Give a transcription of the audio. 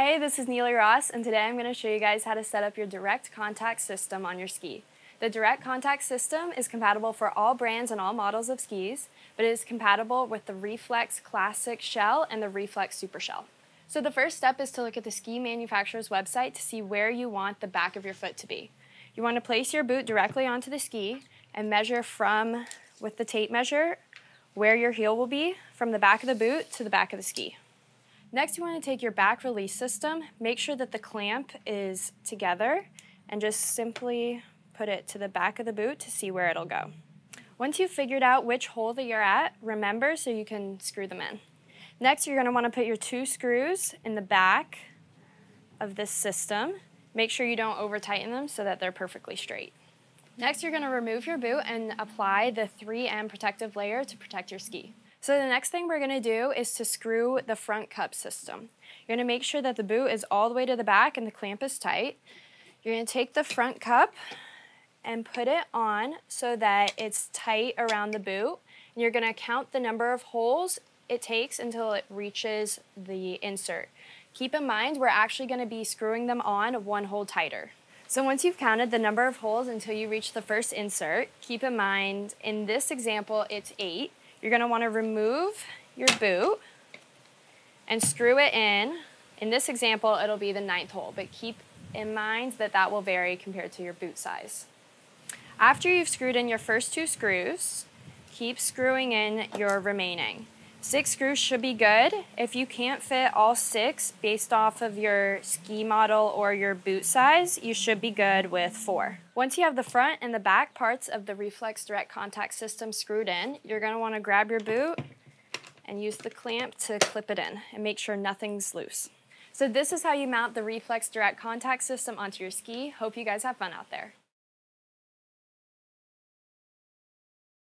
Hey, this is Neely Ross, and today I'm going to show you guys how to set up your direct contact system on your ski. The direct contact system is compatible for all brands and all models of skis, but it is compatible with the Reflex Classic Shell and the Reflex Super Shell. So the first step is to look at the ski manufacturer's website to see where you want the back of your foot to be. You want to place your boot directly onto the ski and measure with the tape measure, where your heel will be from the back of the boot to the back of the ski. Next, you want to take your back release system, make sure that the clamp is together, and just simply put it to the back of the boot to see where it'll go. Once you've figured out which hole that you're at, remember so you can screw them in. Next, you're going to want to put your 2 screws in the back of this system. Make sure you don't over tighten them so that they're perfectly straight. Next, you're going to remove your boot and apply the 3M protective layer to protect your ski. So the next thing we're going to do is to screw the front cup system. You're going to make sure that the boot is all the way to the back and the clamp is tight. You're going to take the front cup and put it on so that it's tight around the boot. And you're going to count the number of holes it takes until it reaches the insert. Keep in mind we're actually going to be screwing them on 1 hole tighter. So once you've counted the number of holes until you reach the first insert, keep in mind in this example it's 8. You're going to want to remove your boot and screw it in. In this example, it'll be the 9th hole, but keep in mind that that will vary compared to your boot size. After you've screwed in your first 2 screws, keep screwing in your remaining. 6 screws should be good. If you can't fit all 6 based off of your ski model or your boot size, you should be good with 4. Once you have the front and the back parts of the Reflex direct contact system screwed in, you're going to want to grab your boot and use the clamp to clip it in and make sure nothing's loose. So this is how you mount the Reflex direct contact system onto your ski. Hope you guys have fun out there.